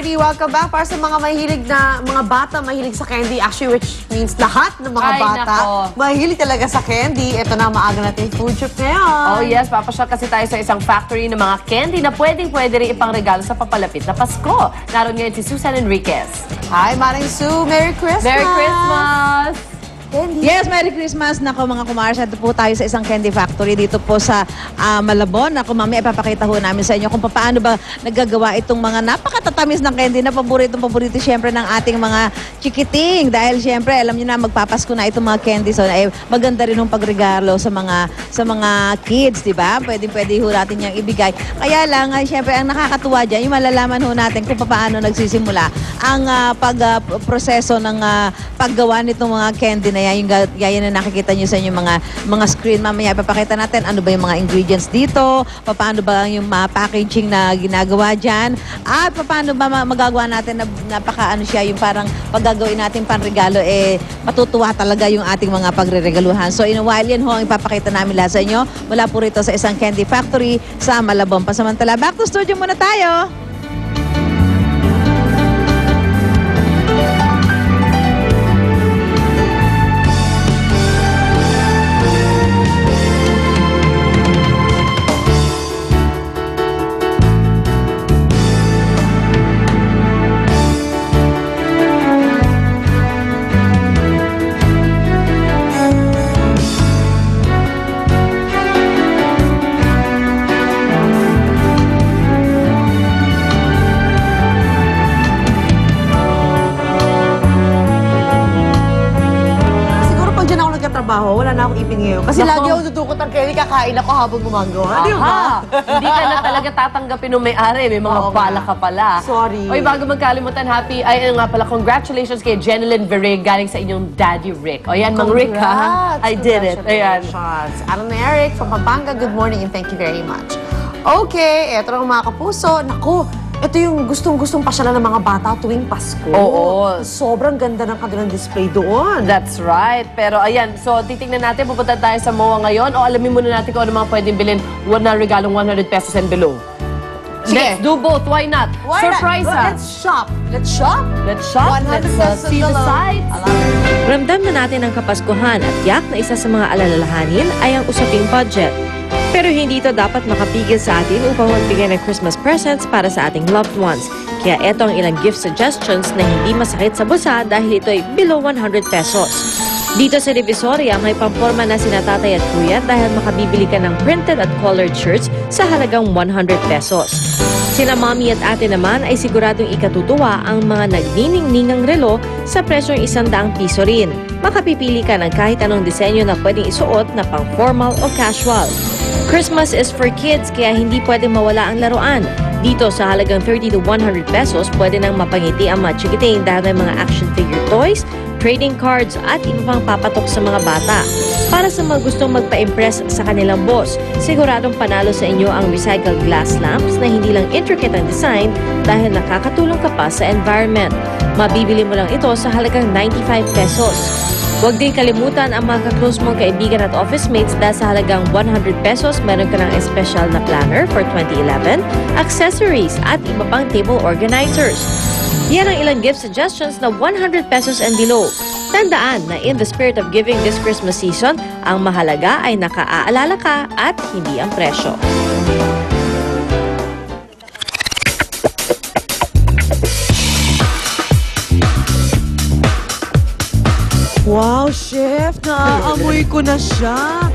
Welcome back para sa mga mga bata mahilig sa candy, actually which means lahat ng mga bata mahilig talaga sa candy. Ito na maaga natin food trip ngayon. Oh yes, papasyal kasi tayo sa isang factory ng mga candy na pwede rin ipang regalo sa papalapit na Pasko. Naroon ngayon si Susan Enriquez. Hi, Maring Sue. Merry Christmas! Merry Christmas! Candy. Yes, Merry Christmas. Nako mga kumars, ito po tayo sa isang candy factory dito po sa Malabon. Nako mami, ipapakita ho namin sa inyo kung paano ba naggagawa itong mga napakatatamis ng candy na paborito syempre ng ating mga chikiting. Dahil syempre, alam niyo na, magpapasko na itong mga candy. So, maganda rin yung pagregalo sa mga kids, di ba? Pwede ho natin niyang ibigay. Kaya lang, syempre, ang nakakatuwa dyan, yung malalaman ho natin kung paano nagsisimula ang proseso ng paggawa nitong mga candy na yan, yung gaya na nakikita nyo sa inyong mga screen. Mamaya ipapakita natin ano ba yung mga ingredients dito, paano ba yung packaging na ginagawa dyan, at paano ba magagawa natin na napaka-ano siya, yung parang paggagawin natin panregalo, matutuwa talaga yung ating mga pagre-regaluhan. So in a while yan ho ang ipapakita namin lahat sa inyo mula po rito sa isang candy factory sa Malabon. Pasamantala, back to studio muna tayo. Wala na akong ipin ngayon. Kasi lagi ako dudukot ng candy, kakain ako habang gumagawa. Di ba? Hindi ka na talaga tatanggapin ng may-ari. May mga pala ka pala. Sorry. Oy, bago magkalimutan, congratulations kay Jeneline Verig galing sa inyong Daddy Rick. O yan, Mang Rick, ha? I did it. Ayan. Alan Eric from Pampanga, good morning and thank you very much. Okay, eto na mga kapuso. Naku, ito yung gustong-gustong pasyalan ng mga bata tuwing Pasko. Oo. Sobrang ganda ng kanilang display doon. That's right. Pero ayan, so titingnan natin, pupunta tayo sa MOA ngayon o alamin muna natin kung ano mga pwedeng bilhin na regalong 100 pesos and below. Sige. Let's do both. Why not? Surprise us. Let's shop. Let's shop. Let's shop. Let's see the sights. Ramdam na natin ang Kapaskuhan at yak na isa sa mga alalahanin ay ang usaping budget. Pero hindi ito dapat makapigil sa atin upang magbigay ng Christmas presents para sa ating loved ones. Kaya eto ang ilang gift suggestions na hindi masakit sa bulsa dahil ito ay below 100 pesos. Dito sa Divisoria, may pamporma na sina tatay at kuya dahil makabibili ka ng printed at colored shirts sa halagang 100 pesos. Sina mommy at ate naman ay siguradong ikatutuwa ang mga nagniningningang relo sa presyong 100 piso rin. Makapipili ka ng kahit anong disenyo na pwedeng isuot na pang formal o casual. Christmas is for kids kaya hindi pwedeng mawala ang laruan. Dito sa halagang 30 to 100 pesos, pwede nang mapangiti ang mga chikiting dahil may mga action figure toys, trading cards at iba pang papatok sa mga bata. Para sa mga gustong magpa-impress sa kanilang boss, siguradong panalo sa inyo ang recycled glass lamps na hindi lang intricate ang design dahil nakakatulong ka pa sa environment. Mabibili mo lang ito sa halagang 95 pesos. Huwag din kalimutan ang mga ka-close mong kaibigan at office mates dahil sa halagang 100 pesos meron ka ng special na planner for 2011, accessories at iba pang table organizers. Yan ang ilang gift suggestions na 100 pesos and below. Tandaan na in the spirit of giving this Christmas season, ang mahalaga ay nakaaalala ka at hindi ang presyo. Wow, Chef! Naaamoy ko na siya.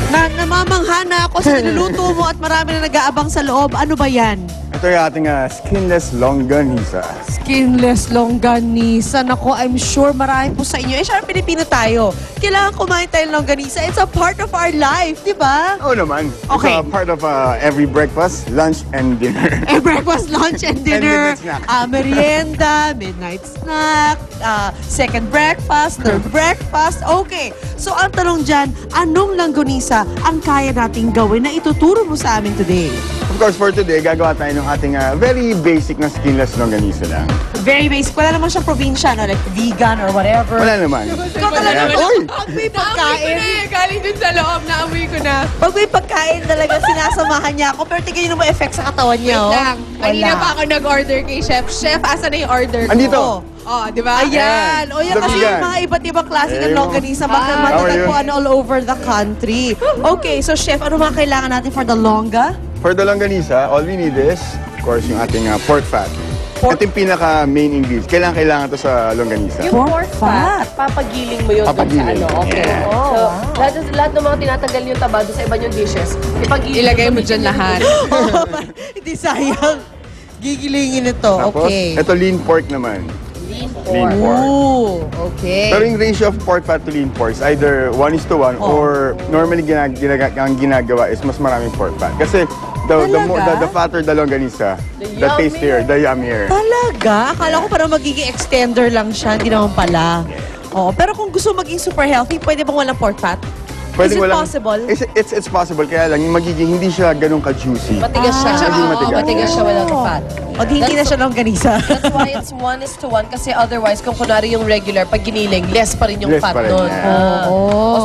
Namamangha na ako sa niluluto mo at marami na nag-aabang sa loob. Ano ba yan? Ito yung ating skinless longganisa. Skinless longganisa. Naku, I'm sure marami po sa inyo. Syempre, Pilipino tayo. Kailangan kumain tayo ng longganisa. It's a part of our life, di ba? Oo naman. Okay. It's a part of every breakfast, lunch, and dinner. Breakfast, lunch, and dinner. And midnight snack. Merienda, midnight snack, second breakfast, third breakfast. Okay. So, ang tanong dyan, anong longganisa ang kaya nating gawin na ituturo mo sa amin today? Of course, for today, gagawa tayo ng ating very basic na skinless longganisa lang. Very basic. Wala naman siyang probinsya, no? Like vegan or whatever. Wala naman. Ikaw talaga. Ayan. Uy! Pag may pagkain. Galing dun sa loob, naamoy ko na. Pag may pagkain talaga, sinasamahan niya ako. Pero tingnan mo effect sa katawan niya, oh. Kanina pa ako nag-order kay Chef. Chef, asa na yung order ko? Andito. Oh, di ba? Ayan. O yan The kasi vegan. yung mga iba't ibang klase ng Ayun. longganisa. How are Matatagpuan all over the country. Okay, so chef, ano mga kailangan natin for the longa? For the longganisa, all we need is, of course, yung ating pork fat. Ito yung pinaka-main ingredients. Kailangan to sa longganisa. Yung pork fat, papagiling mo yun dun sa Papagiling. ano. Okay. Yeah. So, lahat ng mga tinatanggal yung taba doon sa iba yung dishes, Ilagay mo dyan lahat. Hindi sayang. Gigilingin ito. Tapos, Okay. ito lean pork naman. Lean pork. Ooh, okay. Pero yung ratio of pork fat to lean pork is either 1:1 or normally ang ginagawa is mas maraming pork fat. Kasi the fatter the longganisa, the tastier, the yummier. Talaga? Akala ko parang magiging extender lang siya. Hindi naman pala. Oo, pero kung gusto maging super healthy, pwede bang walang pork fat? Is it possible? It's possible. Kaya lang, yung magiging hindi siya ganun ka-juicy. Matigas siya. Magiging matigas. Matigas siya, walang fat. O di hindi na siya longganisa. That's why it's 1:1 kasi otherwise kung kunwari yung regular, pag giniling, less pa rin yung Less fat pa rin, nun. yeah.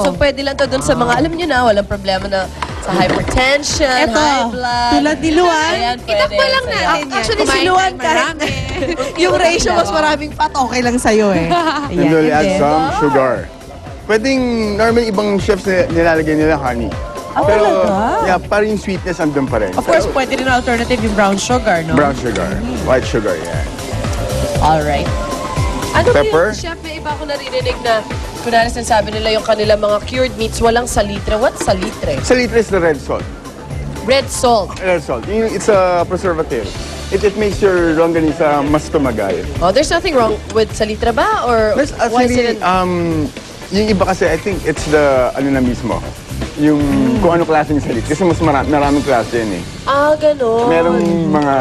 So pwede lang to dun sa mga, alam nyo na, walang problema na sa hypertension, Eto, high blood. tulad ni Luan. Ayan, pwede. Itakbo lang Sa'yo. natin yan. Actually, si Kumain Luan tayo kahit marami. yung ratio mas maraming fat, okay lang sa'yo eh. And we'll add din. some sugar. Pwedeng, normally ibang chefs nilalagay nila honey. Pero, talaga? yeah, parang yung sweetness andun pa rin. Of course, pwede rin alternative yung brown sugar, no? Brown sugar, white sugar, yeah. Alright. Ano Pepper? ba yung chef, may iba ko naririnig na kunwari sinasabi nila yung kanila mga cured meats, walang salitre. What's salitre? Salitre is the red salt. Red salt. Red salt. It's a preservative. It makes your longganisa mas tumagal. Oh, there's nothing wrong with salitre ba? Or There's why is actually, it yung iba kasi, I think it's the, ano na mismo, yung kung ano klase ng salitre. Kasi mas maraming klase yun eh. gano'n. Merong mga,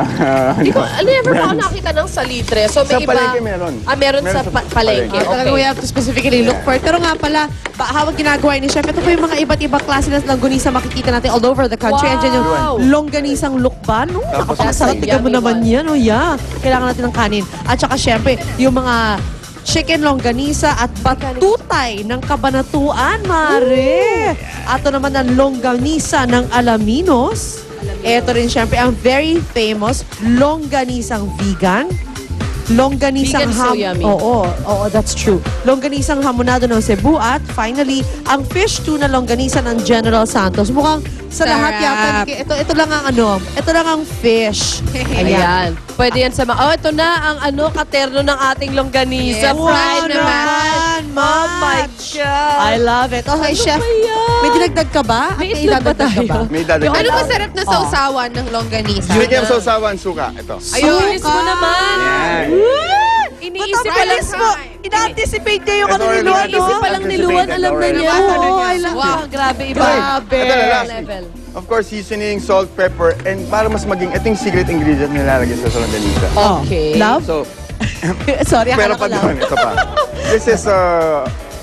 Hindi ko, never pa ako brands. nakita ng salitre. So, may Sa iba. palengke meron. Meron sa Meron sa palengke. palengke. Talagang we have to specifically look for it. Pero nga pala, hawag ginagawa ni Chef, ito po yung mga iba't ibang klase ng longganisa makikita natin all over the country. Wow. Andiyan yung longganisang lukban. No? Tapos Napakasarap. yung Tignan mo yummy naman one. yan. Oh, yeah. Kailangan natin ng kanin. At saka syempre, yung mga chicken longganisa at batutay ng Kabanatuan, Mare. Ato naman ang longganisa ng Alaminos. Ito rin syempre ang very famous longganisang vegan. Longganisang Vegan so yummy. Oo, that's true. Longganisang hamonado ng Cebu at finally, ang fish tuna longganisa ng General Santos. Mukhang sa lahat yata, ito lang ang ito lang ang fish. Ayan. Pwede yan sa mga, ito na ang katerno ng ating longganisa. Yes, Fried Wow naman. naman, Oh my God. I love it. Okay, Chef, may dinagdag ka ba? May At itlog ba idadagdag ka tayo? May dadagdag. Ano masarap na sausawan ng longganisa? Bigyan sa usawan, suka. Ito. Ayun, mo naman. Yan. Iniisip pa lang Matamis mo. Ina-anticipate niya yung ano ni Ito, Luan, ito, Isip no? pa lang ni Luan, alam na niya. Oo, I love Wow, it. grabe. Iba. Grabe. Ito na last. Level. Of course, seasoning, salt, pepper, and para mas maging, ito yung secret ingredient na nilalagay sa longganisa. Okay. Love? So, Sorry, pero akala ko pa lang. doon, ito pa. This is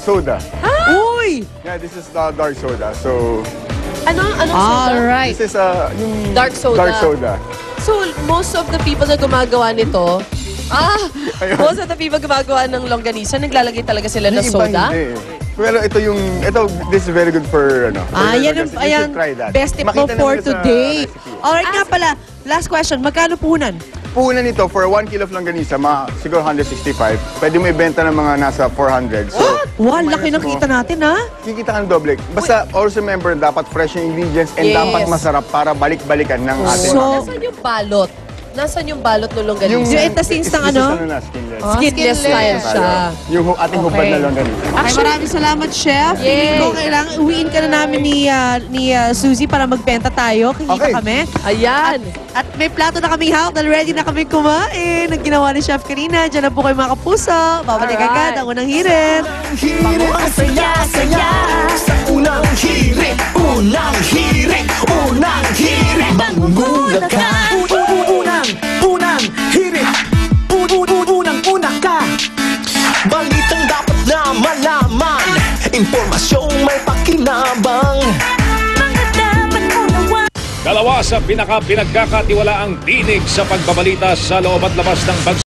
soda. Uy! Yeah, this is dark soda. So, Anong soda? Alright. this is yung Dark soda. Dark soda. So, most of the people na gumagawa nito, Ayun. most of the people gumagawa ng longganisa, naglalagay talaga sila ng Yung iba soda? hindi eh. Pero this is very good for, for Yan longganisa. You ayan, should try that. best tip mo Makita for naman sa today. recipe. Alright nga pala, last question, magkano puhunan? Puhunan nito for 1 kilo of longganisa, siguro 165. Pwede mo ibenta ng mga nasa 400. So, Wow, minus laki ng mo, kita natin, ha? kikita ka ng doble. Basta also remember, dapat fresh yung ingredients and Yes. dapat masarap para balik-balikan ng ating So, Nasaan yung balot? Nasaan yung balot ng longganisa? Yung intestines ng this is ano? skinless. Skinless style siya. Yung ating hubad na longganisa. Actually, maraming salamat, Chef. Feeling ko kailangan uwiin ka na namin ni Suzy para magbenta tayo. Kikita Okay. kami. Ayan. At may plato na kaming hawak dahil ready na kami kumain. Ang ginawa ni Chef kanina. Diyan na po kayo mga kapuso. Babalik Alright. agad ang unang hirit. Hirit ang saya-saya sa unang hirit, unang hirit, unang hirit. Magugulat ka. Unang hirit, unang-una ka. Balitang dapat na malaman, impormasyong may pakinabang. Dalawa sa pinagkakatiwalaang tinig sa pagbabalita sa loob at labas ng bansa.